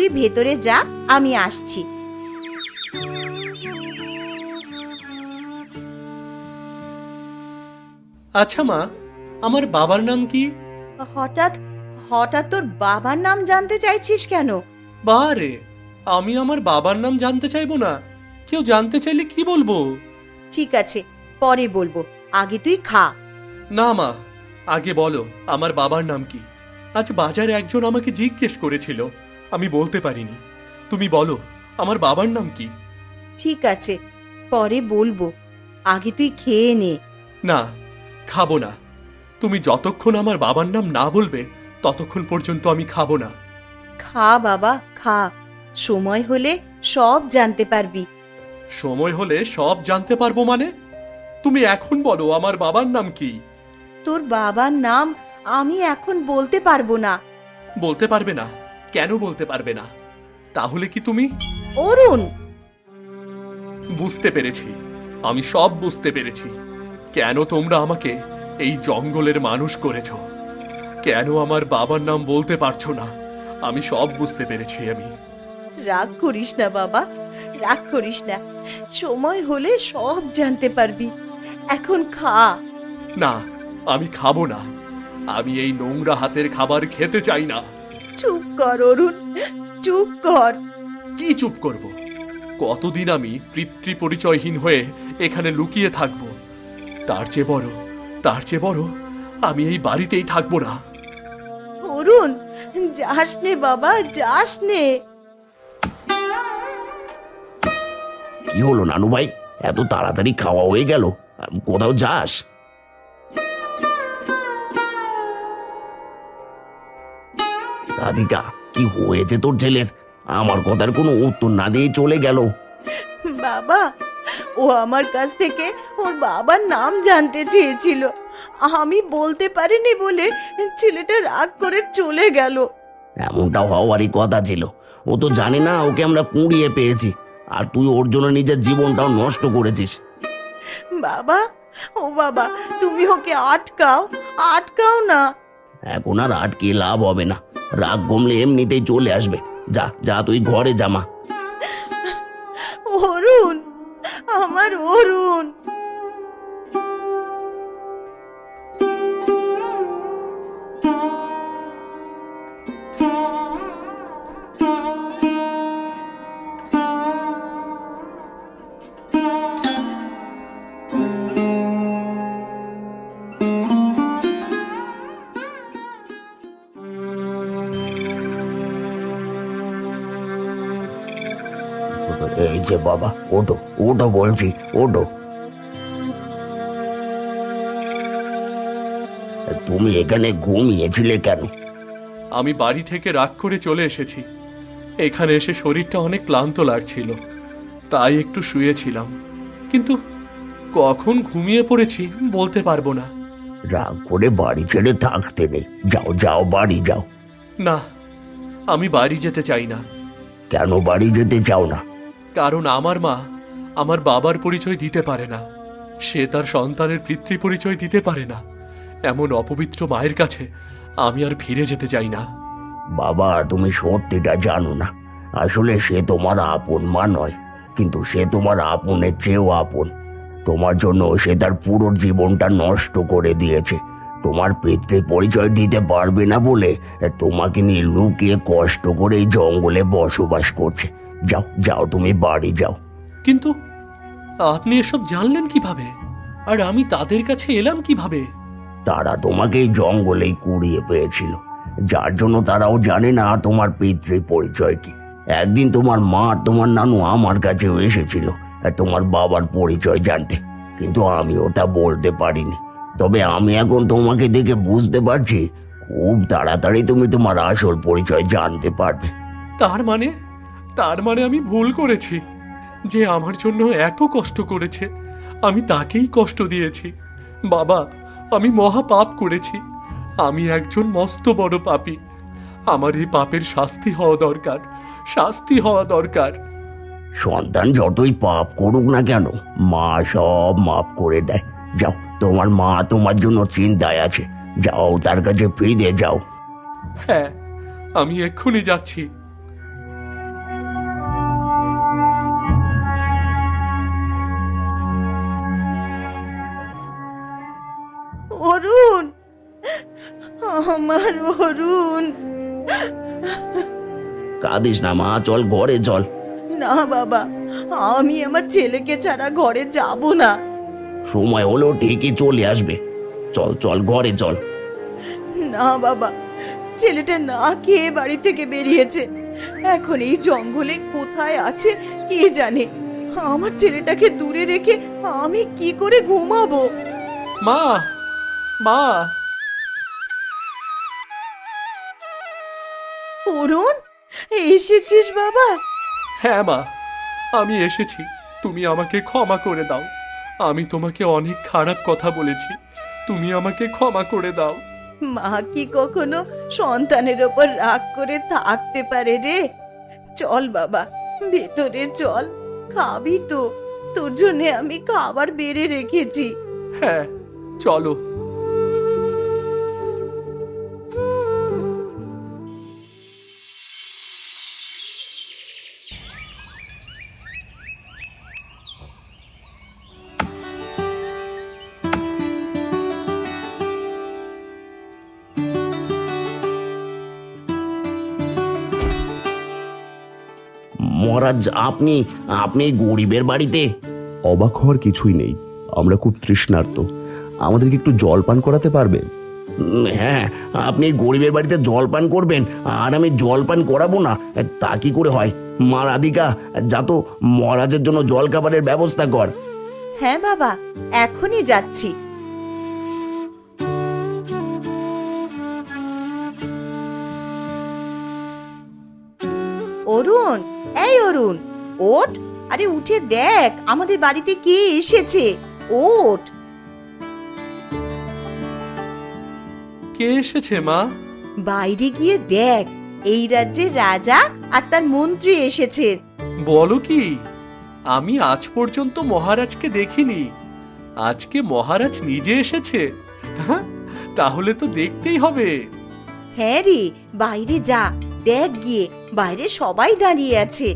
তুই ভেতরে যা, আমি আসছি। আচ্ছা মা, আমার বাবার নাম কি? হঠাৎ হঠাৎ তোর বাবার নাম জানতে চাইছিস কেন? বারে, আমি আমার বাবার নাম জানতে চাইবো না? কেউ জানতে চাইলে কি বলবো? ঠিক আছে, পরে বলবো, আগে তুই খা। না মা, আগে বলো আমার বাবার নাম কি। আজ বাজারে একজন আমাকে জিজ্ঞেস করেছিল, আমি বলতে পারিনি। তুমি বলো আমার বাবার নাম কি। ঠিক আছে, পরে বলবো, আগে তুই খেয়ে নে। না, খাবো না। তুমি যতক্ষণ আমার বাবার নাম না বলবে ততক্ষণ পর্যন্ত আমি খাবো না। খা বাবা, খা, সময় হলে সব জানতে পারবি। সময় হলে সব জানতে পারবো মানে? তুমি এখন বলো আমার বাবার নাম কি। তোর বাবার নাম আমি এখন বলতে পারবো না। বলতে পারবে না? কেন বলতে পারবে না? তাহলে কি তুমি? অরুণ! বুঝতে পেরেছি, আমি সব বুঝতে পেরেছি। কেন তোমরা আমাকে এই জঙ্গলের মানুষ করেছ, কেন আমার বাবার নাম বলতে পারছো না, আমি সব বুঝতে পেরেছি। আমি রাগ করিস না বাবা, রাগ করিস না, সময় হলে সব জানতে পারবি। এখন খা। না, আমি খাবো না। আমি এই নোংরা হাতের খাবার খেতে চাই না। চুপ কর অরুণ, চুপ কর। কি চুপ করব? কতদিন আমি পিতৃ পরিচয়হীন হয়ে এখানে লুকিয়ে থাকব? তার চেয়ে বড় আমি এই বাড়িতেই থাকবো না। অরুণ, যাস নে বাবা, যাস নে। কি হলো নানু ভাই, এত তাড়াতাড়ি খাওয়া হয়ে গেল? কোথাও যাস? রাধিকা, কি হয়েছে তোর ছেলের? আমার কথার কোনো উত্তর না দিয়ে চলে গেল। বাবা, ও আমার কাছ থেকে ওর বাবার নাম জানতে চেয়েছিল, আমি বলতে পারিনি বলে ছেলেটা রাগ করে চলে গেল। এমনটা হওয়ারই কথা ছিল। ও তো জানে না ওকে আমরা কুড়িয়ে পেয়েছি, আর তুই ওর জন্য নিজের জীবনটাও নষ্ট করেছিস। বাবা, ও বাবা, তুমি ওকে আটকাও, আটকাও না। এখন আর আটকে লাভ হবে না, রাগ কমলে এমনিতেই চলে আসবে। যা যা, তুই ঘরে জামা। অরুণ, আমার অরুণ। এই যে বাবা, ওঠো ওঠো বলছি, ওঠো। তুমি এখানে ঘুমিয়েছিলে কেন? আমি বাড়ি থেকে রাগ করে চলে এসেছি। এখানে এসে শরীরটা অনেক ক্লান্ত লাগছিল, তাই একটু শুয়েছিলাম। কিন্তু কখন ঘুমিয়ে পড়েছি বলতে পারবো না। রাগ করে বাড়ি ছেড়ে থাকতে নেই, যাও যাও, বাড়ি যাও। না, আমি বাড়ি যেতে চাই না। কেন বাড়ি যেতে চাও না? কারণ আমার মা আমার বাবার পরিচয় দিতে পারে না, সে তার সন্তানের পিতৃ পরিচয় দিতে পারে না। এমন অপবিত্র মায়ের কাছে আমি আর ফিরে যেতে চাই না। বাবা, তুমি সত্যিটা জানো না। আসলে সে তোমার আপন মা নয়, কিন্তু সে তোমার আপনের চেয়েও আপন। তোমার জন্য সে তার পুরো জীবনটা নষ্ট করে দিয়েছে। তোমার পিতৃ পরিচয় দিতে পারবে না বলে তোমাকে নিয়ে লুকিয়ে কষ্ট করে এই জঙ্গলে বসবাস করছে। যাও যাও, তুমি বাড়ি যাও। কিন্তু আপনি এসব জানলেন কিভাবে, আর আমি তাদের কাছে এলাম কিভাবে? তারা তোমাকে এই জঙ্গলেই কুড়িয়ে পেয়েছিল, যার জন্য তারাও জানে না তোমার পিতৃ পরিচয় কি। একদিন তোমার মা আর তোমার নানু আমার কাছেও এসেছিল তোমার বাবার পরিচয় জানতে, কিন্তু আমি ওটা বলতে পারিনি। তবে আমি এখন তোমাকে দেখে বুঝতে পারছি খুব তাড়াতাড়ি তুমি তোমার আসল পরিচয় জানতে পারবে। তার মানে আমি ভুল করেছি। যে আমার জন্য এত কষ্ট করেছে আমি তাকেই কষ্ট দিয়েছি। বাবা, আমি মহা পাপ করেছি। আমি একজন মস্ত বড় পাপী। আমার এই পাপের শাস্তি হওয়া দরকার, শাস্তি হওয়া দরকার। সন্তান যতই পাপ করুক না কেন, মা সব মাফ করে দেয়। যাও, তোমার মা তোমার জন্য চিন্তায় আছে, যাও তার কাছে ফিরে যাও। হ্যাঁ, আমি এক্ষুনি যাচ্ছি। অরুণ, কাঁদিস না মা, চল ঘরে চল। না বাবা, আমি আমার ছেলেকে ছাড়া ঘরে যাব না। সময় হলেও ঠিকই চলে আসবে। চল চল ঘরে চল। না বাবা, ছেলেটা না খেয়ে বাড়ি থেকে বেরিয়েছে, এখন এই জঙ্গলে কোথায় আছে কে জানে। আমার ছেলেটাকে দূরে রেখে আমি কি করে ঘুমাবো? মা, মা, অরুণ, এসেছিস বাবা? হ্যাঁ মা, আমি এসেছি। তুমি আমাকে ক্ষমা করে দাও। আমি তোমাকে অনেক খারাপ কথা বলেছি, তুমি আমাকে ক্ষমা করে দাও। মা কি কখনো সন্তানের ওপর রাগ করে থাকতে পারে রে? চল বাবা, ভেতরে চল, খাবি তো? তোর জন্য আমি খাবার বেড়ে রেখেছি। হ্যাঁ, চলো। মহারাজ, আপনি আপনি এই গরিবের বাড়িতে? অবাক হওয়ার কিছুই নেই, আমরা খুব তৃষ্ণার্ত। আমাদেরকে একটু জল পান করাতে পারবে? হ্যাঁ, আপনি এই গরিবের বাড়িতে জল পান করবেন আর আমি জল পান করাবো না? তা কি করে হয়? মা রাধিকা, যা তো মহারাজের জন্য জল খাবারের ব্যবস্থা কর। হ্যাঁ বাবা, এখনই যাচ্ছি। অরুণ, এই অরুণ, ওঠ। আরে উঠে দেখ আমাদের বাড়িতে কে এসেছে, ওঠ। কে এসেছে মা? বাইরে গিয়ে দেখ, এই রাজ্যের রাজা আর তার মন্ত্রী এসেছে। বলো কি? আমি আজ পর্যন্ত মহারাজকে দেখিনি, আজকে মহারাজ নিজে এসেছে। হ্যাঁ, তাহলে তো দেখতেই হবে। হ্যাঁ রে, বাইরে যা, দেখ গিয়ে, বাইরে সবাই দাঁড়িয়ে আছে।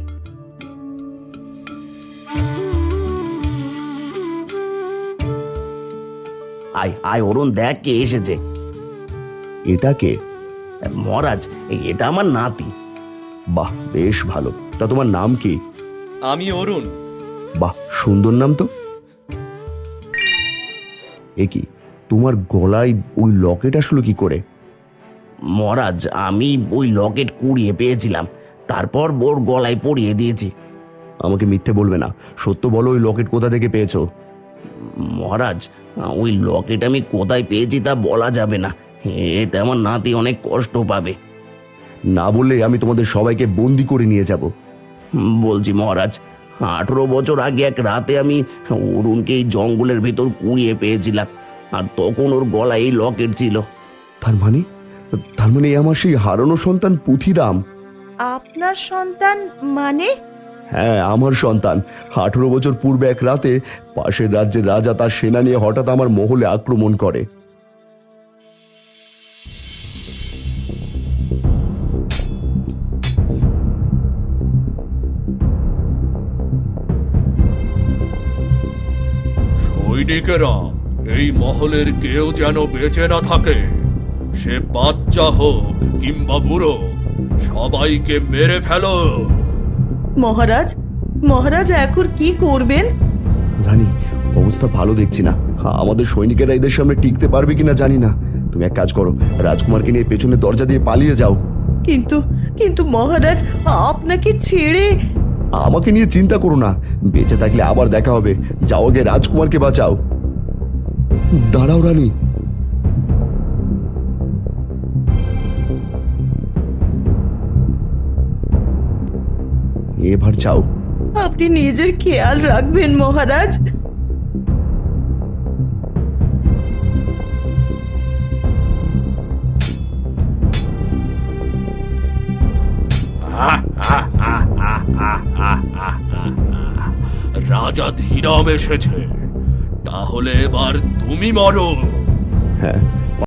আয় আয় অরুণ, দেখ কে এসেছে। এটাকে? মহারাজ, এটা আমার নাতি। বাহ, বেশ ভালো। তা তোমার নাম কি? আমি অরুণ। বাহ, সুন্দর নাম তো। এ কি, তোমার গলায় ওই লকেট আসলো কি করে? মহারাজ, আমি ওই লকেট কুড়িয়ে পেয়েছিলাম, তারপর ওর গলায় পরিয়ে দিয়েছি। আমাকে মিথ্যে বলবে না, সত্য বলো, ওই লকেট কোথা থেকে পেয়েছো? মহারাজ, ওই লকেট আমি কোথায় পেয়েছি তা বলা যাবে না, এতে আমার নাতি অনেক কষ্ট পাবে। না বললে আমি তোমাদের সবাইকে বন্দি করে নিয়ে যাব। বলছি মহারাজ, 18 বছর আগে এক রাতে আমি অরুণকে এই জঙ্গলের ভেতর কুড়িয়ে পেয়েছিলাম, আর তখন ওর গলায় এই লকেট ছিল। তার মানে এ আমার সেই হারানো সন্তান পুথিরাম। আপনার সন্তান মানে? হ্যাঁ, আমার সন্তান। 18 বছর পূর্বে এক রাতে পাশের রাজ্যের রাজা তার সেনা নিয়ে হঠাৎ আমার মহলে আক্রমণ করে। সৈনিকেরা, এই মহলের কেউ যেন বেঁচে না থাকে, সে বাচ্চা হোক কিংবা বুড়ো, সবাইকে মেরে ফেলো। মহারাজ, মহারাজ এখন কি করবেন? রানী, অবস্থা ভালো দেখছি না। আমাদের সৈনিকেরা এদের সামনে টিকতে পারবে কিনা জানি না। তুমি এক কাজ করো, রাজকুমারকে নিয়ে পেছনে দরজা দিয়ে পালিয়ে যাও। কিন্তু কিন্তু মহারাজ, আপনাকে ছেড়ে। আমাকে নিয়ে চিন্তা করো না, বেঁচে থাকলে আবার দেখা হবে। যাও, আগে রাজকুমারকে বাঁচাও। দাঁড়াও রানী। এবার যাও। আপনি নিজের খেয়াল রাখবেন মহারাজ। রাজা ধীরাম এসেছে, তাহলে এবার তুমি মরো। হ্যাঁ,